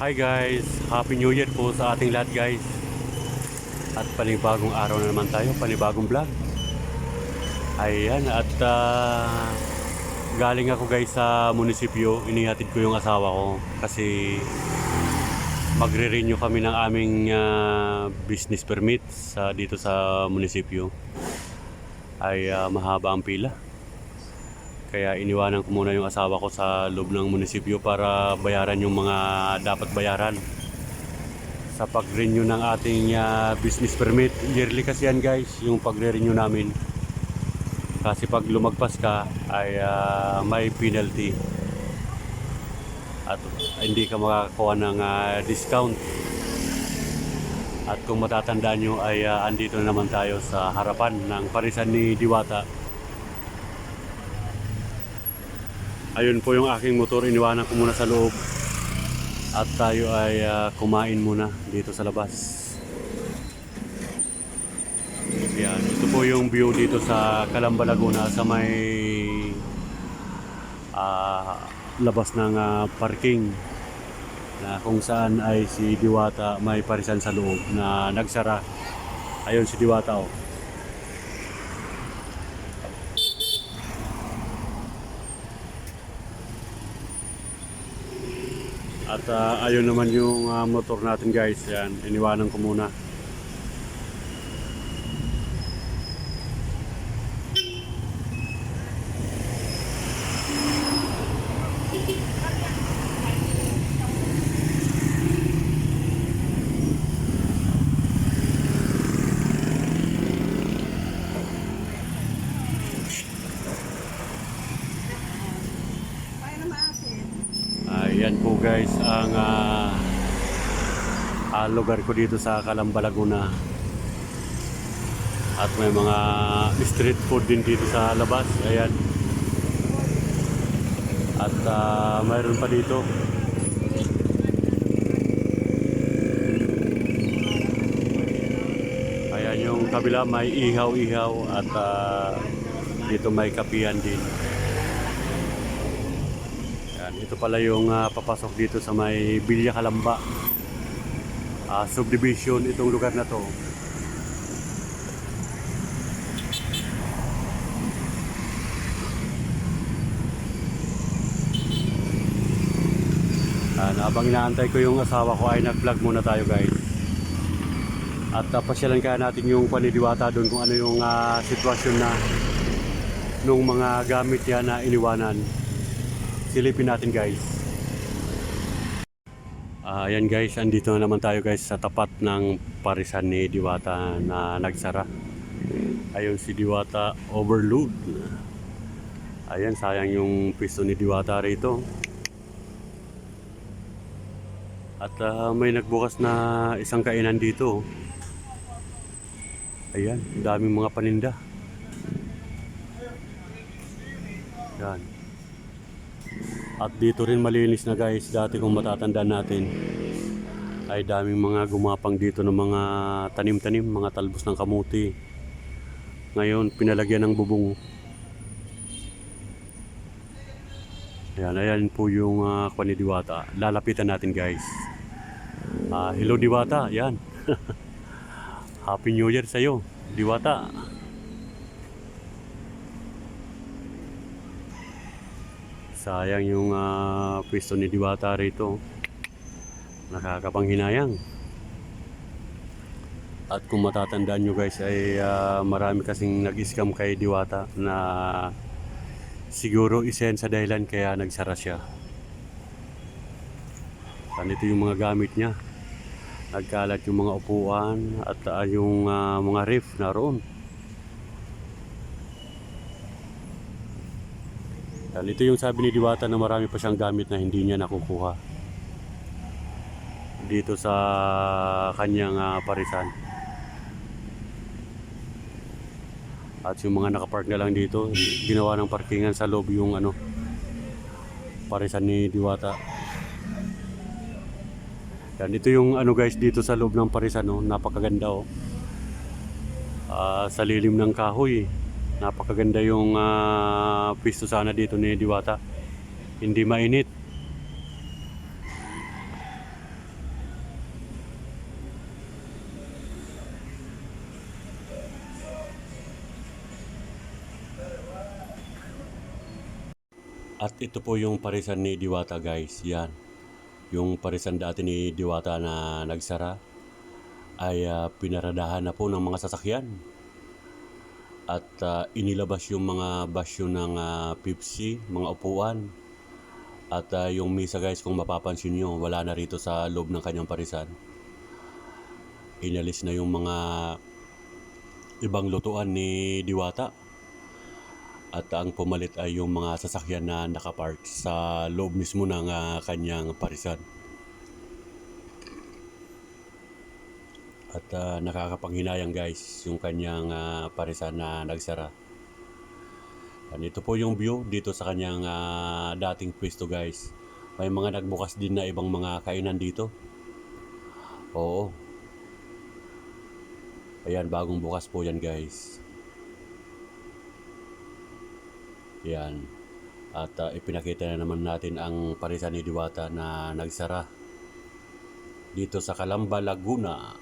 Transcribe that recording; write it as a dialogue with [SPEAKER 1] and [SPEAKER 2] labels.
[SPEAKER 1] Hi guys, Happy New Year po sa ating lahat guys. At panibagong araw na naman tayo, panibagong vlog. Ayan, at galing ako guys sa munisipyo. Inihatid ko yung asawa ko kasi magre-renew kami ng aming business permit dito sa munisipyo. Ay mahaba ang pila. Kaya iniwanan ko muna yung asawa ko sa loob ng munisipyo para bayaran yung mga dapat bayaran sa pag-renew ng ating business permit. Yearly kasi yan guys, yung pag-renew namin. Kasi pag lumagpas ka ay may penalty. At hindi ka makakakuha ng discount. At kung matatandaan nyo ay andito na naman tayo sa harapan ng parisan ni Diwata. Ayun po yung aking motor, iniwanan ko muna sa loob. At tayo ay kumain muna dito sa labas. Yan, ito po yung view dito sa Calamba, Laguna sa may labas ng parking na kung saan ay si Diwata may parisan sa loob na nagsara. Ayun si Diwata oh. At ayun naman yung motor natin guys. Yan, iniwanan ko muna. Ayan po guys ang lugar ko dito sa Calamba, Laguna. At may mga street food din dito sa labas. Ayan. At mayroon pa dito. Ayan yung kabila may ihaw-ihaw at dito may kapihan din. Ito pala yung papasok dito sa may Villa Calamba subdivision, itong lugar na to. Habang inaantay ko yung asawa ko ay nag-vlog muna tayo guys. At pasyalan kaya natin yung panidiwata doon kung ano yung sitwasyon na nung mga gamit niya na iniwanan. Silipin natin guys. Ayan guys, andito na naman tayo guys sa tapat ng parisan ni Diwata na nagsara. Ayun si Diwata overload. Ayan, sayang yung pisto ni Diwata rito. At may nagbukas na isang kainan dito. Ayan, daming mga paninda. Yan. At dito rin malinis na guys. Dati kung matatandaan natin ay daming mga gumapang dito ng mga tanim-tanim, mga talbos ng kamuti. Ngayon pinalagyan ng bubong. Ayan, ayan po yung kwan ni Diwata. Lalapitan natin guys. Hello Diwata, yan. Happy New Year sa'yo Diwata. Sayang yung pwesto ni Diwata rito. Nakakapanghinayang. At kung matatandaan nyo guys ay marami kasing nag-scam kay Diwata na siguro isa yan sa dahilan kaya nagsara siya. Ganito yung mga gamit niya. Nagkalat yung mga upuan at yung mga ref na roon. Yan, ito yung sabi ni Diwata na marami pa siyang gamit na hindi niya nakukuha dito sa kanyang parisan. At yung mga nakapark na lang dito, ginawa ng parkingan sa loob yung parisan ni Diwata. Yan, ito yung guys dito sa loob ng parisan, no? Napakaganda oh. Sa lilim ng kahoy. Napakaganda yung pwesto sana dito ni Diwata. Hindi mainit. At ito po yung parisan ni Diwata guys. Yan. Yung parisan dati ni Diwata na nagsara ay pinaradahan na po ng mga sasakyan. At inilabas yung mga basyo ng Pepsi, mga upuan. At yung misa guys, kung mapapansin nyo, wala na rito sa loob ng kanyang parisan. Inalis na yung mga ibang lutuan ni Diwata. At ang pumalit ay yung mga sasakyan na nakapark sa loob mismo ng kanyang parisan. At nakakapanghinayang guys yung kanyang parisan na nagsara. Yan, ito po yung view dito sa kanyang dating pwesto guys. May mga nagbukas din na ibang mga kainan dito. Oo. Ayan, bagong bukas po yan guys. Yan. At ipinakita na naman natin ang parisan ni Diwata na nagsara dito sa Calamba, Laguna.